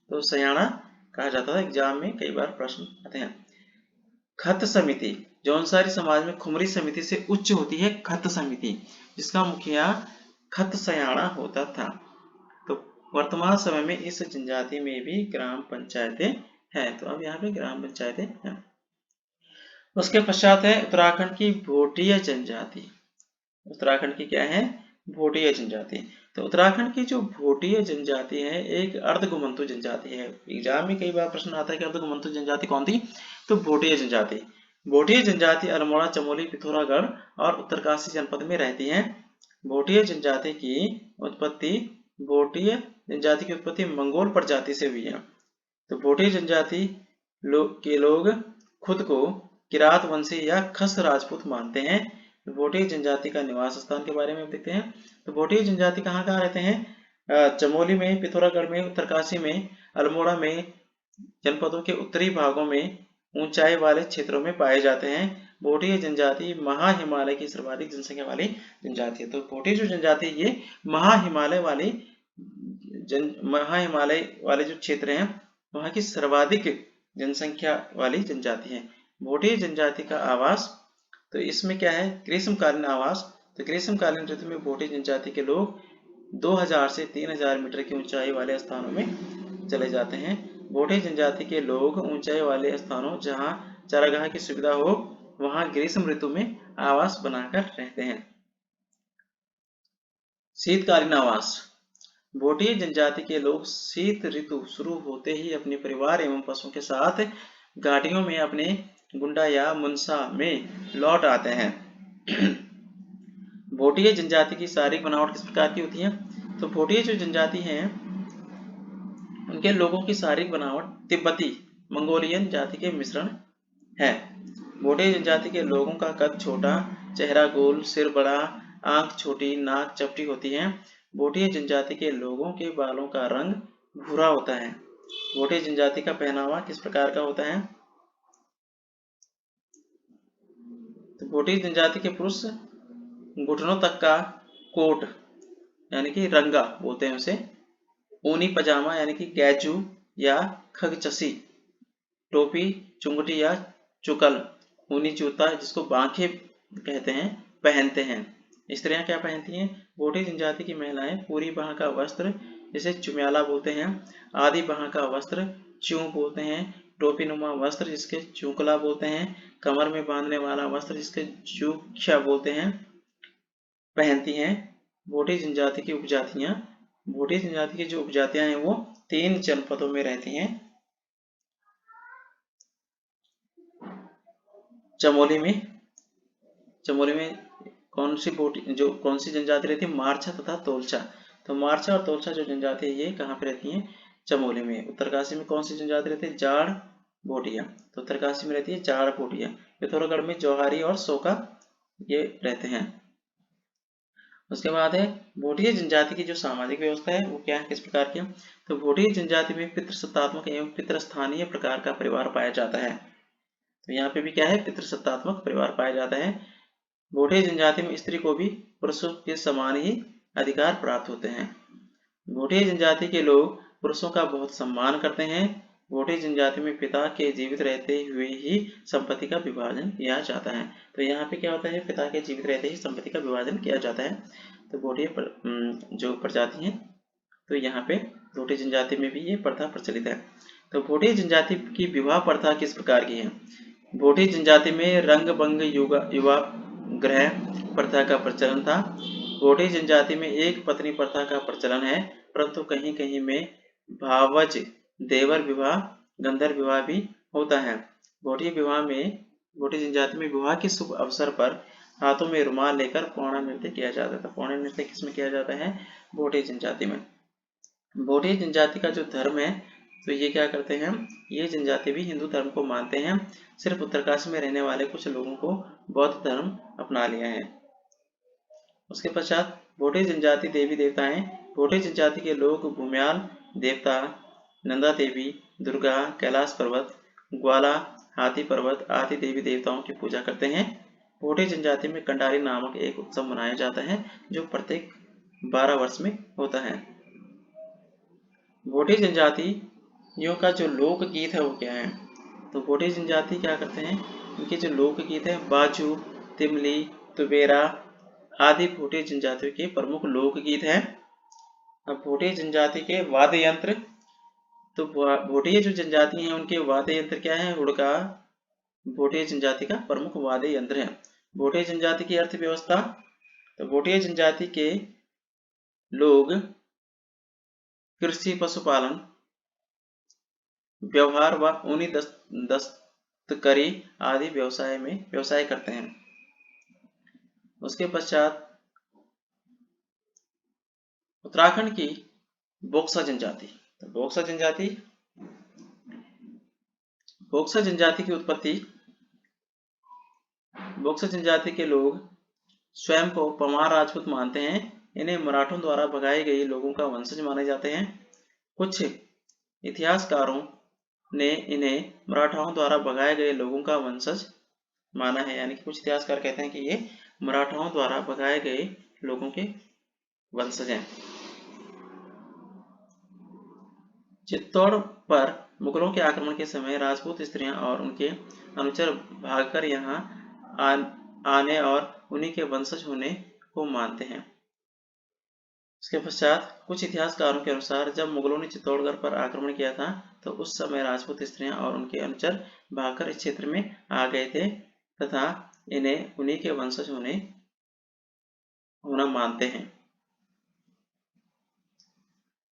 तो सयाना कहा जाता था। एग्जाम में कई बार प्रश्न आते हैं। खत समिति। जौनसारी समाज में खुमरी समिति से उच्च होती है खत समिति जिसका मुखिया खत सयाना होता था। तो वर्तमान समय में इस जनजाति में भी ग्राम पंचायतें हैं। तो अब यहाँ पे ग्राम पंचायतें हैं। उसके पश्चात है उत्तराखंड की भोटिया जनजाति। उत्तराखंड की क्या है? भोटिया जनजाति। तो उत्तराखंड की जो भोटिया जनजाति है एक अर्धगुमंतु जनजाति है। एग्जाम में कई बार प्रश्न आता है कि अर्धगुमंतु जनजाति कौन थी? तो भोटिया जनजाति। भोटिया जनजाति अल्मोड़ा, चमोली, पिथौरागढ़ और उत्तरकाशी जनपद में रहती है। भोटिया जनजाति की उत्पत्ति मंगोल प्रजाति से हुई है। तो भोटिया जनजाति के लोग खुद को किरात वंशी या खस राजपूत मानते हैं। तो भोटिया जनजाति का निवास स्थान के बारे में देखते हैं। तो भोटिया जनजाति कहाँ कहाँ रहते हैं? चमोली में, पिथौरागढ़ में, उत्तरकाशी में, अल्मोड़ा में, जनपदों के उत्तरी भागों में ऊंचाई वाले क्षेत्रों में पाए जाते हैं। भोटिया जनजाति महाहिमालय की सर्वाधिक जनसंख्या वाली जनजाति है। तो भोटिया जो जनजाति ये महाहिमालय वाले जो क्षेत्र हैं वहां की सर्वाधिक जनसंख्या वाली जनजाति है। भोटिया जनजाति का आवास, तो इसमें क्या है? ग्रीष्मकालीन आवास। तो ग्रीष्मकालीन ऋतु में भोटिया जनजाति के लोग 2000 से 3000 मीटर की ऊंचाई वाले स्थानों में चले जाते हैं। भोटिया जनजाति के लोग ऊंचाई वाले स्थानों जहां चारागाह की सुविधा हो वहां ग्रीष्म ऋतु में आवास बनाकर रहते हैं। शीतकालीन आवास। भोटिया जनजाति के लोग शीत ऋतु शुरू होते ही अपने परिवार एवं पशुओं के साथ घाटियों में अपने गुंडा या मुनसा में लौट आते हैं। भोटिया जनजाति की शारीरिक बनावट किस प्रकार की होती है? तो भोटिया जो जनजाति है उनके लोगों की शारीरिक बनावट तिब्बती मंगोलियन जाति के मिश्रण है। भोटिया जनजाति के लोगों का कद छोटा, चेहरा गोल, सिर बड़ा, आंख छोटी, नाक चपटी होती है। भोटिया जनजाति के लोगों के बालों का रंग भूरा होता है। भोटिया जनजाति का पहनावा किस प्रकार का होता है? तो भोटिया जनजाति के पुरुष घुटनों तक का कोट यानी कि रंगा बोलते हैं उसे, ऊनी पजामा यानी कि गैजू या खगचसी, टोपी, चुंगटी या चुकल, ऊनी जूता जिसको बांखे कहते हैं पहनते हैं। स्त्रियां क्या पहनती हैं? भोटी जनजाति की महिलाएं पूरी बाह का वस्त्र जिसे चुम्याला बोलते हैं, आधी बाह का वस्त्र चूं बोलते हैं, टोपी नुमा वस्त्र जिसके चूकला बोलते हैं, कमर में बांधने वाला वस्त्र जिसके चूख्या बोलते हैं पहनती हैं। भोटी जनजाति की उपजातियां, भोटी जनजाति की जो उपजातियां हैं वो 3 जनपदों में रहती हैं। चमोली में कौन सी जनजाति रहती है? मारछा तथा तोलछा। तो मारछा और तोलछा जो जनजाति है ये कहाँ पे रहती है? चमोली में। उत्तरकाशी में कौन सी जनजाति रहती है? जाड़ भोटिया। तो उत्तरकाशी में रहती है जाड़ भोटिया। पिथौरागढ़ में जौहारी और सोका ये रहते हैं। उसके बाद है भोटिया जनजाति की जो सामाजिक व्यवस्था है वो क्या है, किस प्रकार की? तो भोटिया जनजाति में पितृसत्तात्मक एवं पितृस्थानीय प्रकार का परिवार पाया जाता है। तो यहाँ पे भी क्या है? पितृसत्तात्मक परिवार पाया जाता है। भोटिया जनजाति में स्त्री को भी पुरुषों के समान ही अधिकार प्राप्त होते हैं। भोटिया जनजाति के लोग पुरुषों का बहुत सम्मान करते हैं। भोटिया जनजाति में पिता के जीवित रहते हुए ही संपत्ति का विभाजन किया जाता है। तो यहाँ पे क्या होता है? पिता के जीवित रहते ही संपत्ति का विभाजन किया जाता है। तो भोटिया जो प्रजाति है तो यहाँ पे भोटिया जनजाति में भी ये प्रथा प्रचलित है। तो भोटिया जनजाति की विवाह प्रथा किस प्रकार की है? भोटिया जनजाति में रंग बंग युवा ग्रह प्रथा का प्रचलन था। भोटिया जनजाति में एक पत्नी प्रथा का प्रचलन है, परंतु कहीं कहीं में भावज, देवर विवाह, गंधर्व विवाह भी होता है। भोटिया जनजाति में विवाह के शुभ अवसर पर हाथों में रुमाल लेकर पौड़ा नृत्य किया जाता था। पौड़ा नृत्य किसमें किया जाता है? भोटिया जनजाति में। भोटिया जनजाति का जो धर्म है तो ये क्या करते हैं? ये जनजाति भी हिंदू धर्म को मानते हैं। सिर्फ उत्तरकाशी में रहने वाले कुछ लोगों को बौद्ध धर्म अपना लिया है। उसके पश्चात भोटिया जनजाति देवी देवताएं। भोटिया जनजाति के लोग भूम्याल देवता, नंदा देवी, दुर्गा, कैलाश पर्वत, ग्वाला, हाथी पर्वत आदि देवी देवताओं की पूजा करते हैं। भोटिया जनजाति में कंडारी नामक एक उत्सव मनाया जाता है जो प्रत्येक 12 वर्ष में होता है। भोटिया जनजातियों का जो लोकगीत है वो क्या है? तो भोटिया जनजाति क्या करते हैं? इनके जो लोकगीत है बाजू, तिमली, तुबेरा आदि भोटिया जनजातियों के प्रमुख लोकगीत हैं। अब भोटिया जनजाति के वाद्य यंत्र, तो भोटिया जो जनजाति हैं उनके वाद्य यंत्र क्या है? हुड़का भोटिया जनजाति का प्रमुख वाद्य यंत्र है। भोटिया जनजाति की अर्थव्यवस्था, तो भोटिया जनजाति के लोग कृषि, पशुपालन, व्यवहार व ऊनी दस्तकारी आदि व्यवसाय करते हैं। उसके पश्चात उत्तराखंड की बोक्सा जनजाति। तो बोक्सा जनजाति की उत्पत्ति, बोक्सा जनजाति के लोग स्वयं को पवार राजपूत मानते हैं। इन्हें मराठों द्वारा भगाए गए लोगों का वंशज माने जाते हैं। कुछ इतिहासकारों ने इन्हें मराठाओं द्वारा भगाए गए लोगों का वंशज माना है, यानी कि कुछ इतिहासकार कहते हैं कि ये मराठाओं द्वारा भगाए गए लोगों के वंशज हैं। चित्तौड़ पर मुगलों के आक्रमण के समय राजपूत स्त्रियां और उनके अनुचर भागकर यहाँ आने और उन्हीं के वंशज होने को मानते हैं। उसके पश्चात कुछ इतिहासकारों के अनुसार जब मुगलों ने चित्तौड़गढ़ पर आक्रमण किया था तो उस समय राजपूत स्त्रियां और उनके अनुचर भागकर इस क्षेत्र में आ गए थे तथा इन्हें उन्हीं के वंशज होना मानते हैं।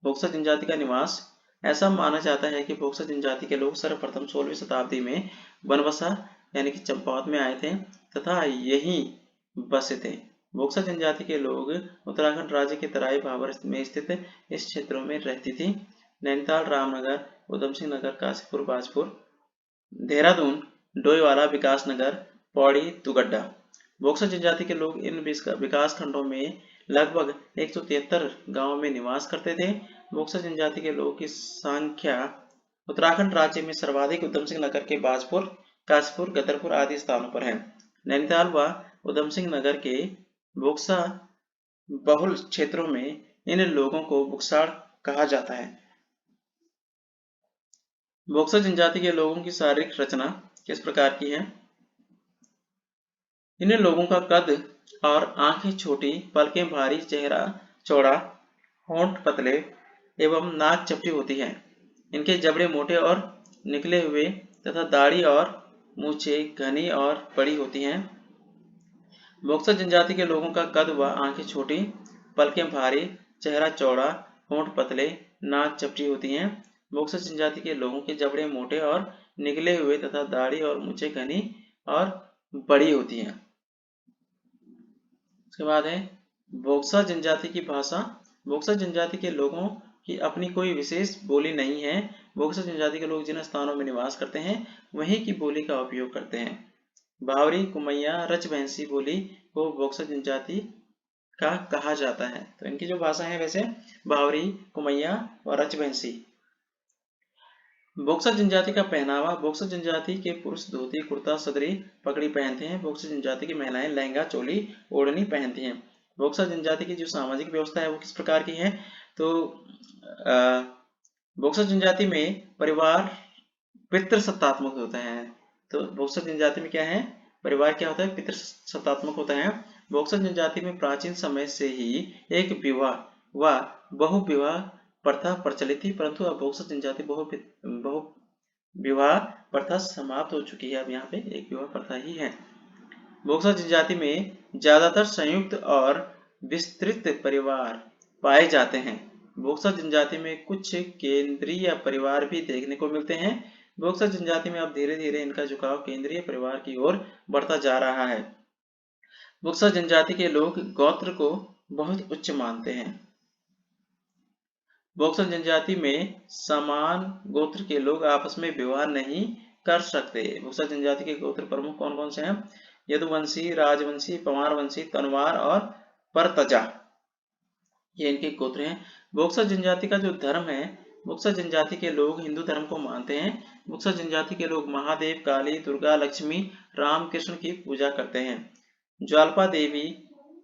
बोक्सा जनजाति का निवास, ऐसा माना जाता है कि बोक्सा जनजाति के लोग सर्वप्रथम 16वीं शताब्दी में बनबसा यानी कि चंपावत में आए थे तथा यहीं बसे थे। बोक्सा जनजाति के लोग उत्तराखंड राज्य के तराई भाबर में स्थित इस क्षेत्रों में रहती थी। नैनीताल, रामनगर, उधम सिंह नगर, काशीपुर, बाजपुर, देहरादून, डोईवाला, विकास नगर, पौड़ी, तुगड्डा। बोक्सा जनजाति के लोग इन विकास खंडों में लगभग 173 गांवों में निवास करते थे। बोक्सा जनजाति के लोगों की संख्या उत्तराखंड राज्य में सर्वाधिक उधम सिंह नगर के बाजपुर, काशीपुर, गदरपुर आदि स्थानों पर है। नैनीताल व उधम सिंह नगर के बोक्सा बहुल क्षेत्रों में इन लोगों को बुक्साड़ कहा जाता है। बोक्सा जनजाति के लोगों की शारीरिक रचना किस प्रकार की है? इन लोगों का कद और आंखें छोटी, पलकें भारी, चेहरा चौड़ा, होंठ पतले एवं नाक चपटी होती है। इनके जबड़े मोटे और निकले हुए तथा दाढ़ी और मूछें घनी और बड़ी होती हैं। बोक्सा जनजाति के लोगों का कद व आंखें छोटी, पलकें भारी, चेहरा चौड़ा, होंठ पतले, नाक चपटी होती हैं। बोक्सा जनजाति के लोगों के जबड़े मोटे और निकले हुए तथा दाढ़ी और मूछें घनी और बड़ी होती हैं। उसके बाद है बोक्सा जनजाति की भाषा। बोक्सा जनजाति के लोगों की अपनी कोई विशेष बोली नहीं है। बोक्सा जनजाति के लोग जिन स्थानों में निवास करते हैं वहीं की बोली का उपयोग करते हैं। बावरी, कुमैया, रजबहंसी बोली को बोक्सा जनजाति का कहा जाता है। तो इनकी जो भाषा है वैसे बावरी, कुमैया और रजबहंसी। बोक्सा जनजाति का पहनावा। बोक्सा जनजाति के पुरुष धोती, कुर्ता, सदरी, पगड़ी पहनते हैं। बोक्सा जनजाति की महिलाएं लहंगा, चोली, ओढ़नी पहनती हैं। बोक्सा जनजाति की जो सामाजिक व्यवस्था है वो किस प्रकार की है? तो बोक्सा जनजाति में परिवार पितृसत्तात्मक होता है। तो बोक्सा जनजाति में क्या है? परिवार क्या होता है? पितृसत्तात्मक होता है। बोक्सा जनजाति में प्राचीन समय से ही एक विवाह व बहुविवाह प्रथा प्रचलित थी, परंतु अब बोक्सा जनजाति बहु विवाह प्रथा समाप्त हो चुकी है। अब यहाँ पे एक विवाह प्रथा ही है। बोक्सा जनजाति में ज्यादातर संयुक्त और विस्तृत परिवार पाए जाते हैं। बोक्सा जनजाति में कुछ केंद्रीय परिवार भी देखने को मिलते हैं। बोक्सा जनजाति में अब धीरे धीरे इनका झुकाव केंद्रीय परिवार की ओर बढ़ता जा रहा है। बोक्सा जनजाति के लोग गोत्र को बहुत उच्च मानते हैं। बोक्सा जनजाति में समान गोत्र के लोग आपस में विवाह नहीं कर सकते। बोक्सा जनजाति के गोत्र प्रमुख कौन कौन से हैं? यदुवंशी, राजवंशी, पवारवंशी, तनवार और परतजा, ये इनके गोत्र हैं। बोक्सा जनजाति का जो धर्म है, बोक्सा जनजाति के लोग हिंदू धर्म को मानते हैं। बोक्सा जनजाति के लोग महादेव, काली, दुर्गा, लक्ष्मी, राम, कृष्ण की पूजा करते हैं। ज्वाल्पा देवी,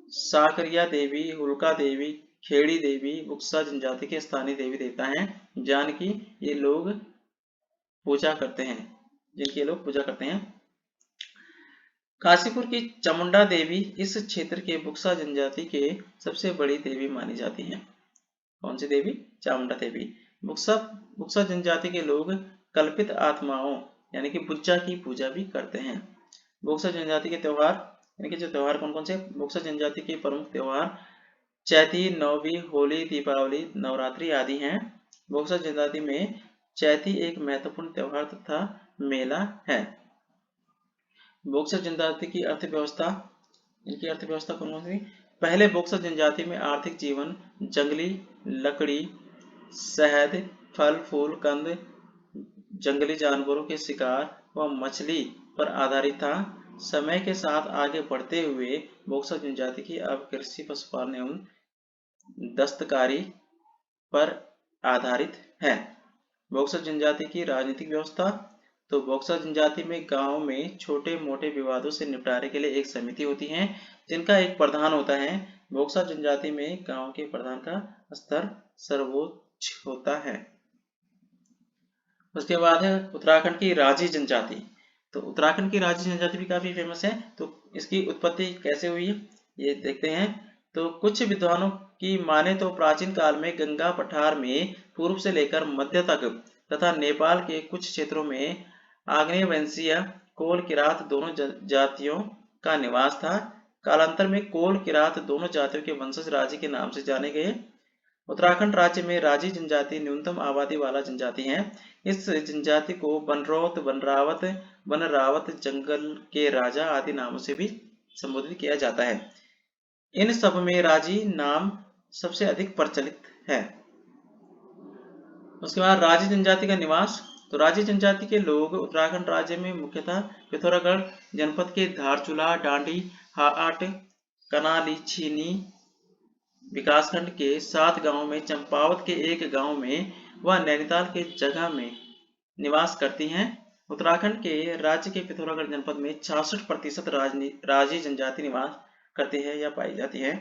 साकरिया देवी, हुलका देवी, खेड़ी देवी बोक्सा जनजाति के स्थानीय देवी देवता हैं। जानकी ये लोग पूजा करते हैं, जिनकी लोग पूजा करते हैं। काशीपुर की चामुंडा देवी इस क्षेत्र के बोक्सा जनजाति के सबसे बड़ी देवी मानी जाती हैं। कौन सी देवी? चामुंडा देवी। बोक्सा जनजाति के लोग कल्पित आत्माओं यानी कि बुच्चा की पूजा भी करते हैं। बोक्सा जनजाति के त्योहार, यानी कि जो त्योहार कौन कौन से? बोक्सा जनजाति के प्रमुख त्योहार चैती, नौवी, होली, दीपावली, नवरात्रि आदि हैं। बोक्सा जनजाति में चैती एक महत्वपूर्ण त्योहार तथा मेला है। बोक्सा जनजाति की अर्थव्यवस्था, इनकी अर्थव्यवस्था कौन कौन सी? पहले बोक्सा जनजाति में आर्थिक जीवन जंगली लकड़ी, शहद, फल फूल, कंद, जंगली जानवरों के शिकार व मछली पर आधारित था। समय के साथ आगे बढ़ते हुए बोक्सा जनजाति की अब कृषि, पशुपालन एवं दस्तकारी पर आधारित है। बोक्सा जनजाति की राजनीतिक व्यवस्था, तो बोक्सा जनजाति में गांव में छोटे मोटे विवादों से निपटारे के लिए एक समिति होती है, जिनका एक प्रधान होता है। बोक्सा जनजाति में गांव के प्रधान का स्तर सर्वोच्च होता है। उसके बाद है उत्तराखंड की राजी जनजाति। तो उत्तराखंड की राजी जनजाति भी काफी फेमस है। तो इसकी उत्पत्ति कैसे हुई ये देखते हैं। तो कुछ विद्वानों की माने तो प्राचीन काल में गंगा पठार में पूर्व से लेकर मध्य तक तथा नेपाल के कुछ क्षेत्रों में आग्नेय वंशीय कोल किरात दोनों जातियों का निवास था। कालांतर में कोल किरात दोनों जातियों के वंशज राजी के नाम से जाने गए। उत्तराखंड राज्य में राजी जनजाति न्यूनतम आबादी वाला जनजाति है। इस जनजाति को बनरौत, बनरावत, बनरावत, जंगल के राजा आदि नामों से भी संबोधित किया जाता है। इन सब में राजी नाम सबसे अधिक प्रचलित है। उसके बाद राजी जनजाति का निवास, तो राजी जनजाति के लोग उत्तराखंड राज्य में मुख्यतः पिथौरागढ़ जनपद के धारचूला, डांडी, हाट, कनाली, छीनी विकासखंड के 7 गांवों में, चंपावत के एक गांव में व नैनीताल के जगह में निवास करती हैं। उत्तराखंड के राज्य के पिथौरागढ़ जनपद में 66% राजी जनजाति निवास करती है या पाई जाती है।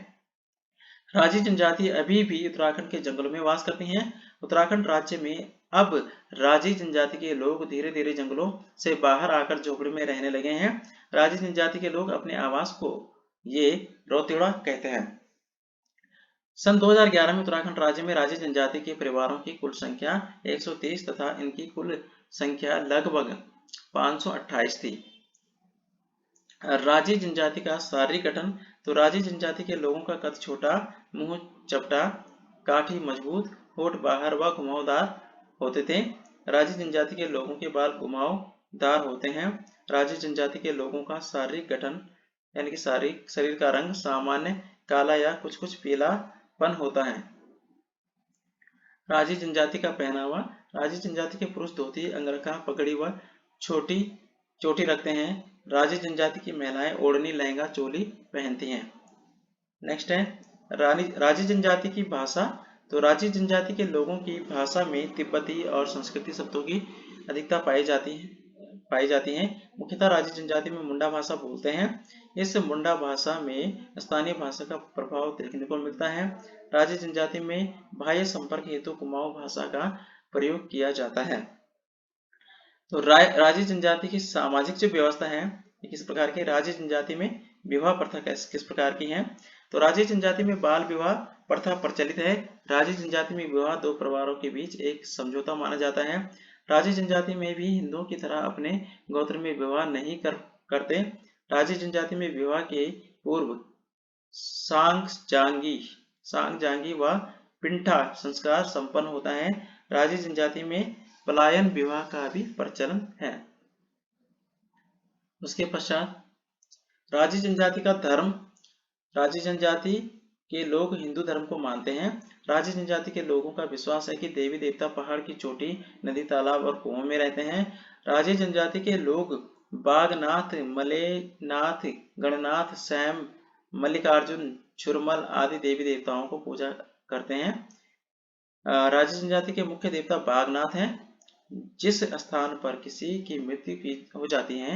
राजी जनजाति अभी भी उत्तराखंड के जंगलों में वास करती हैं। उत्तराखंड राज्य में अब राजी जनजाति के लोग धीरे धीरे जंगलों से बाहर आकर झोपड़ी में रहने लगे हैं। राजी जनजाति के लोग अपने आवास को ये रौतेड़ा कहते हैं। सन 2011 में उत्तराखंड राज्य में राजी जनजाति के परिवारों की कुल संख्या 130 तथा इनकी कुल संख्या लगभग 528 थी। राजी जनजाति का शारीरिक गठन। तो राजी जनजाति के लोगों का कद छोटा, मुंह चपटा, काठी मजबूत, होठ बाहर व घुमावदार होते थे। राजी जनजाति के लोगों के बाल घुमावदार होते हैं। राजी जनजाति के लोगों का शारीरिक गठन यानी कि शरीर का रंग सामान्य काला या कुछ कुछ पीलापन होता है। राजी जनजाति का पहनावा। राजी जनजाति के पुरुष धोती, अंगरखा, पगड़ी व छोटी चोटी रखते हैं। राजी जनजाति की महिलाएं ओढ़नी, लहंगा, चोली पहनती हैं। नेक्स्ट है राजी जनजाति की भाषा। तो राजी जनजाति के लोगों की भाषा में तिब्बती और संस्कृति शब्दों की अधिकता पाई जाती है। मुख्यतः राजी जनजाति में मुंडा भाषा बोलते हैं। इस मुंडा भाषा में स्थानीय भाषा का प्रभाव देखने को मिलता है। राजी जनजाति में बाह्य संपर्क हेतु कुमाऊं भाषा का प्रयोग किया जाता है। तो राजी जनजाति की सामाजिक जो व्यवस्था है किस प्रकार की। राजी जनजाति में विवाह प्रथा किस प्रकार की है। तो राजी जनजाति में बाल विवाह प्रथा प्रचलित है। राजी जनजाति में विवाह दो परिवारों के बीच एक समझौता माना जाता है। राजी जनजाति में भी हिंदुओं की तरह अपने गोत्र में विवाह नहीं करते। राजी जनजाति में विवाह के पूर्व सांग जांगी व पिंठा संस्कार संपन्न होता है। राजी जनजाति में पलायन विवाह का भी प्रचलन है। उसके पश्चात राजी जनजाति का धर्म। राजी जनजाति के लोग हिंदू धर्म को मानते हैं। राजी जनजाति के लोगों का विश्वास है कि देवी देवता पहाड़ की चोटी, नदी, तालाब और कुओं में रहते हैं। राजी जनजाति के लोग बागनाथ, मलेनाथ, गणनाथ, सैम, मल्लिकार्जुन, छुरमल आदि देवी देवताओं को पूजा करते हैं। राजी जनजाति के मुख्य देवता बागनाथ हैं। जिस स्थान पर किसी की मृत्यु हो जाती है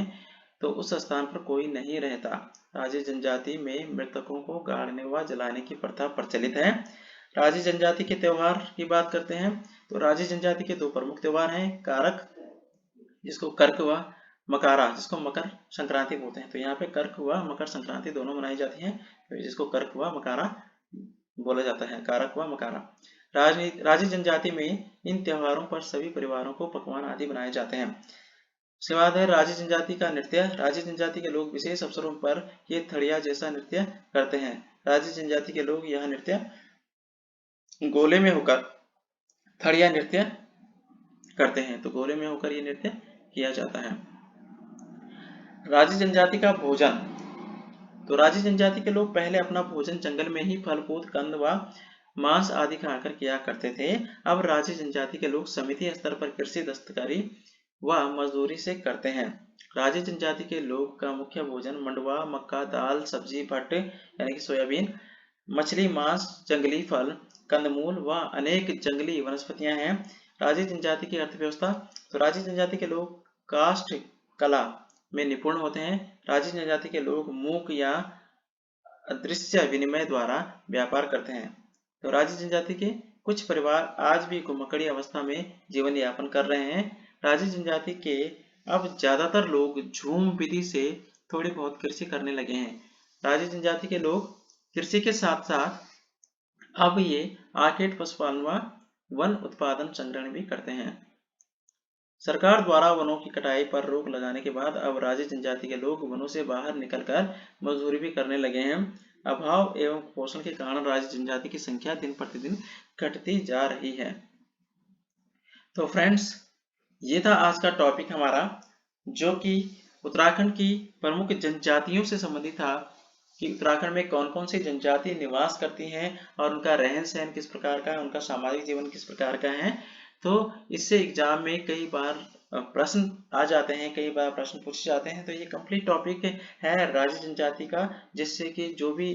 तो उस स्थान पर कोई नहीं रहता। राजी जनजाति में मृतकों को गाड़ने व जलाने की प्रथा प्रचलित है। राजी जनजाति के त्योहार की बात करते हैं। तो राजी जनजाति के दो प्रमुख त्योहार हैं, कारक जिसको कर्क व मकारा जिसको मकर संक्रांति बोलते हैं। तो यहाँ पे कर्क व मकर संक्रांति दोनों मनाई जाती है, तो जिसको कर्क व मकारा बोला जाता है, कारक व मकारा। राजी जनजाति में इन त्योहारों पर सभी परिवारों को पकवान आदि बनाए जाते हैं। उसके बाद है राजी जनजाति का नृत्य। राजी जनजाति के लोग विशेष अवसरों पर ये थड़िया जैसा नृत्य करते हैं। राजी जनजाति के लोग यह नृत्य गोले में होकर थड़िया नृत्य करते हैं। तो गोले में होकर ये नृत्य किया जाता है। राजी जनजाति का भोजन। तो राजी जनजाति के लोग पहले अपना भोजन जंगल में ही फल फूल, कंद व मांस आदि खाकर किया करते थे। अब राजी जनजाति के लोग समिति स्तर पर कृषि, दस्तकारी व मजदूरी से करते हैं। राजी जनजाति के लोग का मुख्य भोजन मंडवा, मक्का, दाल, सब्जी, भट्ट यानी कि सोयाबीन, मछली, मांस, जंगली फल, कंदमूल व अनेक जंगली वनस्पतियां हैं। राजी जनजाति की अर्थव्यवस्था। तो राजी जनजाति के लोग काष्ठ कला में निपुण होते हैं। राजी जनजाति के लोग मूक या अदृश्य विनिमय द्वारा व्यापार करते हैं। तो राजी जनजाति के कुछ परिवार आज भी घुमक्कड़ी अवस्था में जीवन यापन कर रहे हैं। राजी जनजाति के अब ज्यादातर लोग झूम विधि से थोड़ी बहुत कृषि करने लगे हैं। राजी जनजाति के लोग कृषि के साथ साथ अब ये आखेट, पशुपालन व वन उत्पादन संग्रहण भी करते हैं। सरकार द्वारा वनों की कटाई पर रोक लगाने के बाद अब राजी जनजाति के लोग वनों से बाहर निकलकर मजदूरी भी करने लगे हैं। अभाव एवं पोषण के कारण राजी जनजाति की संख्या दिन प्रतिदिन घटती जा रही है। तो फ्रेंड्स, ये था आज का टॉपिक हमारा, जो कि उत्तराखंड की प्रमुख जनजातियों से संबंधित था कि उत्तराखंड में कौन कौन सी जनजाति निवास करती हैं और उनका रहन सहन किस प्रकार का है, उनका सामाजिक जीवन किस प्रकार का है। तो इससे एग्जाम में कई बार प्रश्न आ जाते हैं, कई बार प्रश्न पूछे जाते हैं। तो ये कंप्लीट टॉपिक है राजी जनजाति का, जिससे कि जो भी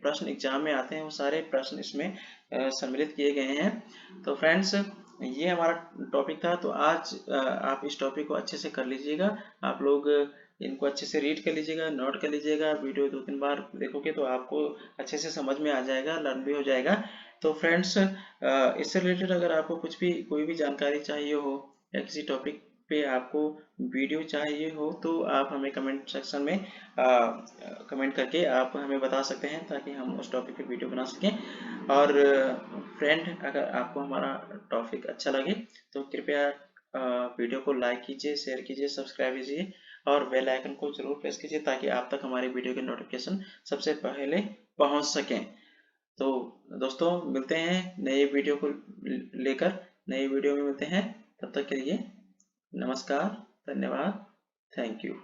प्रश्न एग्जाम में आते हैं वो सारे प्रश्न इसमें सम्मिलित किए गए हैं। तो फ्रेंड्स, ये हमारा टॉपिक था। तो आज आप इस टॉपिक को अच्छे से कर लीजिएगा। आप लोग इनको अच्छे से रीड कर लीजिएगा, नोट कर लीजिएगा। वीडियो 2-3 बार देखोगे तो आपको अच्छे से समझ में आ जाएगा, लर्न भी हो जाएगा। तो फ्रेंड्स, इससे रिलेटेड अगर आपको कुछ भी कोई भी जानकारी चाहिए हो या किसी टॉपिक पे आपको वीडियो चाहिए हो तो आप हमें कमेंट सेक्शन में कमेंट करके आप हमें बता सकते हैं, ताकि हम उस टॉपिक पे वीडियो बना सकें। और फ्रेंड, अगर आपको हमारा टॉपिक अच्छा लगे तो कृपया वीडियो को लाइक कीजिए, शेयर कीजिए, सब्सक्राइब कीजिए और बेल आइकन को जरूर प्रेस कीजिए, ताकि आप तक हमारे वीडियो के नोटिफिकेशन सबसे पहले पहुंच सकें। तो दोस्तों, मिलते हैं नए वीडियो को लेकर, नए वीडियो में मिलते हैं। तब तक के लिए नमस्कार, धन्यवाद, थैंक यू।